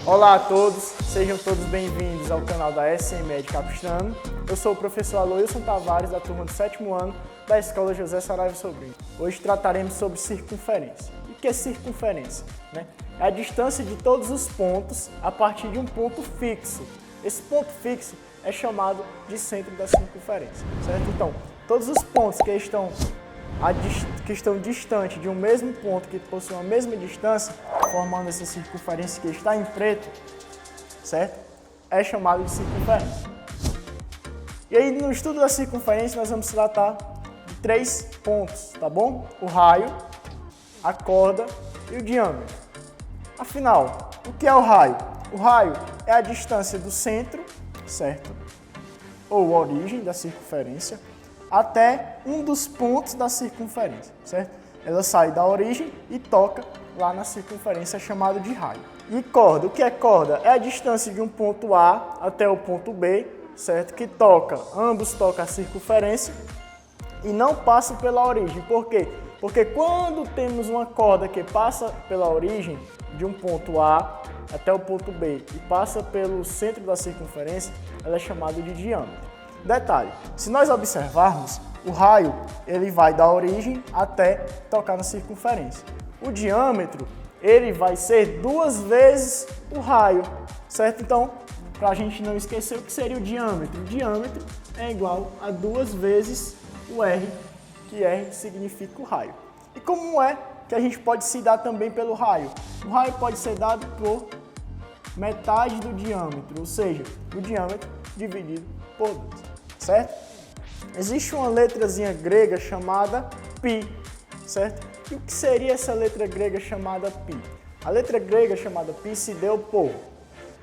Olá a todos, sejam todos bem-vindos ao canal da SMED Capistrano. Eu sou o professor Aloilson Tavares, da turma do 7º ano da Escola José Saraiva Sobrinho. Hoje trataremos sobre circunferência. O que é circunferência? É a distância de todos os pontos a partir de um ponto fixo. Esse ponto fixo é chamado de centro da circunferência, certo? Então, todos os pontos que estão distantes de um mesmo ponto, que possuem a mesma distância, formando essa circunferência que está em preto, certo? É chamado de circunferência. E aí, no estudo da circunferência, nós vamos tratar de 3 pontos, tá bom? O raio, a corda e o diâmetro. Afinal, o que é o raio? O raio é a distância do centro, certo? Ou a origem da circunferência, até um dos pontos da circunferência, certo? Ela sai da origem e toca lá na circunferência, chamado de raio. E corda, o que é corda? É a distância de um ponto A até o ponto B, certo? Que toca, ambos tocam a circunferência e não passa pela origem. Por quê? Porque quando temos uma corda que passa pela origem de um ponto A até o ponto B e passa pelo centro da circunferência, ela é chamada de diâmetro. Detalhe, se nós observarmos, o raio ele vai da origem até tocar na circunferência. O diâmetro ele vai ser 2 vezes o raio, certo? Então, para a gente não esquecer o que seria o diâmetro é igual a 2 vezes o R, que R significa o raio. E como é que a gente pode se dar também pelo raio? O raio pode ser dado por metade do diâmetro, ou seja, o diâmetro dividido por 2, certo? Existe uma letrazinha grega chamada π, certo? E o que seria essa letra grega chamada π? A letra grega chamada π se deu por...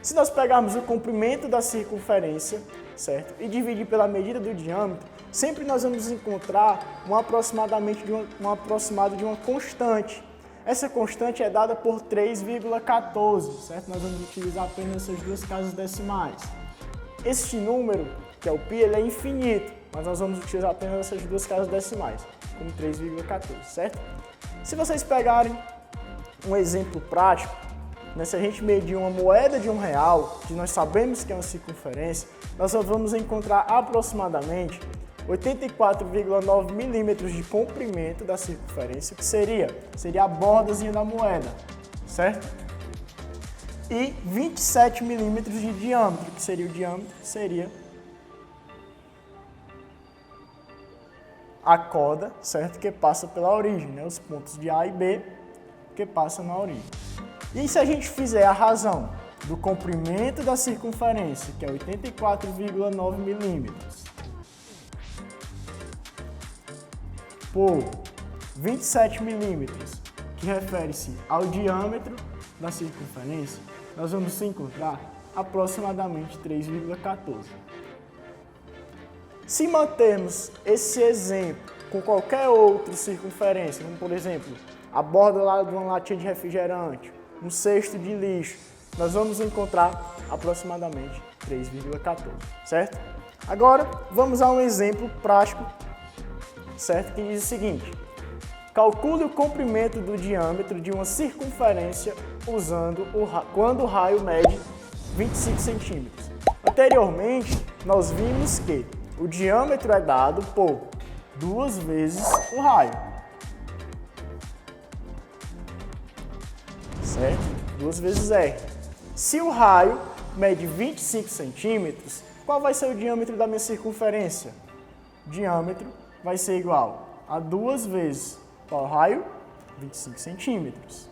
Se nós pegarmos o comprimento da circunferência, certo? E dividir pela medida do diâmetro, sempre nós vamos encontrar um aproximado de uma constante. Essa constante é dada por 3,14, certo? Nós vamos utilizar apenas essas 2 casas decimais. Este número, que é o π, ele é infinito, mas nós vamos utilizar apenas essas 2 casas decimais, como 3,14, certo? Se vocês pegarem um exemplo prático, se a gente medir uma moeda de R$1, que nós sabemos que é uma circunferência, nós só vamos encontrar aproximadamente 84,9 milímetros de comprimento da circunferência, que seria a bordazinha da moeda, certo? E 27 milímetros de diâmetro, que seria o diâmetro, seria a corda, certo? Que passa pela origem, os pontos de A e B que passam na origem. E se a gente fizer a razão do comprimento da circunferência, que é 84,9 milímetros, por 27 milímetros, que refere-se ao diâmetro da circunferência, nós vamos encontrar aproximadamente 3,14. Se mantermos esse exemplo com qualquer outra circunferência, como por exemplo, a borda lá de uma latinha de refrigerante, um cesto de lixo, nós vamos encontrar aproximadamente 3,14, certo? Agora, vamos a um exemplo prático, certo? Que diz o seguinte: calcule o comprimento do diâmetro de uma circunferência usando quando o raio mede 25 centímetros. Anteriormente, nós vimos que o diâmetro é dado por 2 vezes o raio, certo? 2 vezes R. Se o raio mede 25 centímetros, qual vai ser o diâmetro da minha circunferência? O diâmetro vai ser igual a 2 vezes o raio, 25 centímetros.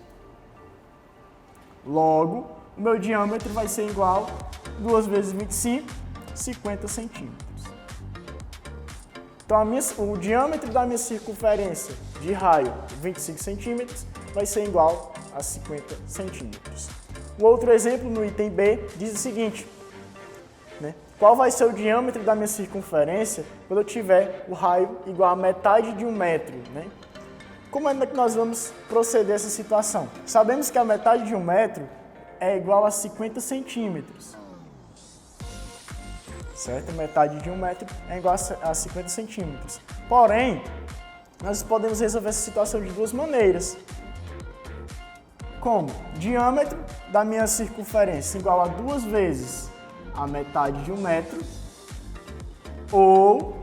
Logo, o meu diâmetro vai ser igual a 2 vezes 25, 50 centímetros. Então, o diâmetro da minha circunferência de raio, 25 centímetros, vai ser igual a 50 centímetros. Um outro exemplo no item B diz o seguinte: qual vai ser o diâmetro da minha circunferência quando eu tiver o raio igual a metade de 1 metro? Como é que nós vamos proceder essa situação? Sabemos que a metade de 1 metro é igual a 50 centímetros. Certo? Metade de 1 metro é igual a 50 centímetros. Porém, nós podemos resolver essa situação de 2 maneiras. Como? Diâmetro da minha circunferência igual a 2 vezes a metade de 1 metro, ou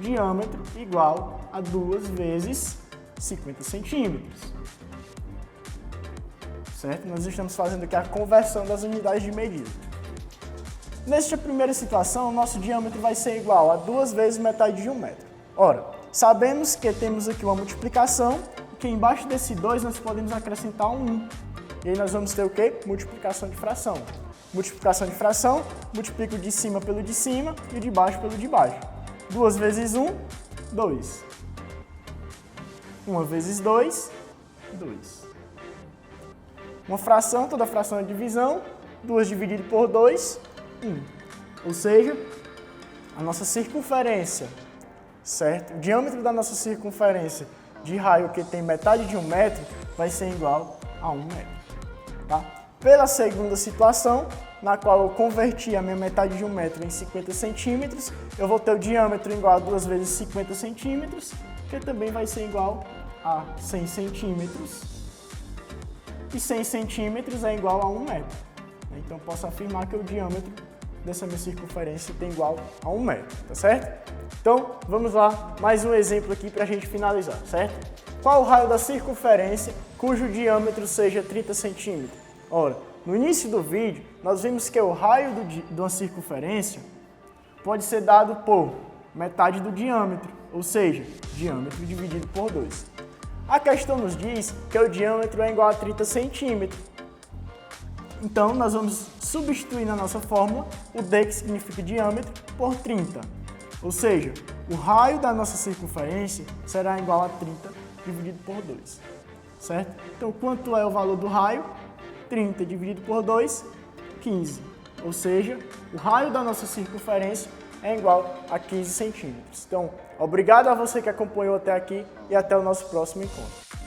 diâmetro igual a 2 vezes 50 centímetros. Certo? Nós estamos fazendo aqui a conversão das unidades de medida. Nesta primeira situação, o nosso diâmetro vai ser igual a 2 vezes metade de 1 metro. Ora, sabemos que temos aqui uma multiplicação, que embaixo desse 2 nós podemos acrescentar um 1. E aí nós vamos ter o quê? Multiplicação de fração. Multiplicação de fração, multiplico o de cima pelo de cima e o de baixo pelo de baixo. 2 vezes 1, 2. 1 vezes 2, 2. Uma fração, toda fração é divisão, 2 dividido por 2, 1. Ou seja, a nossa circunferência, certo? O diâmetro da nossa circunferência de raio que tem metade de 1 metro vai ser igual a 1 metro. Tá? Pela segunda situação, na qual eu converti a minha metade de 1 metro em 50 centímetros, eu vou ter o diâmetro igual a 2 vezes 50 centímetros, que também vai ser igual a 100 centímetros. E 100 centímetros é igual a 1 metro. Então, posso afirmar que o diâmetro dessa minha circunferência tem igual a 1 metro, tá certo? Então, vamos lá, mais um exemplo aqui para a gente finalizar, certo? Qual o raio da circunferência cujo diâmetro seja 30 centímetros? Ora, no início do vídeo, nós vimos que o raio de uma circunferência pode ser dado por metade do diâmetro, ou seja, diâmetro dividido por 2. A questão nos diz que o diâmetro é igual a 30 centímetros. Então, nós vamos substituir na nossa fórmula o d, que significa diâmetro, por 30. Ou seja, o raio da nossa circunferência será igual a 30 dividido por 2. Certo? Então, quanto é o valor do raio? 30 dividido por 2, 15. Ou seja, o raio da nossa circunferência é igual a 15 centímetros. Então, obrigado a você que acompanhou até aqui e até o nosso próximo encontro.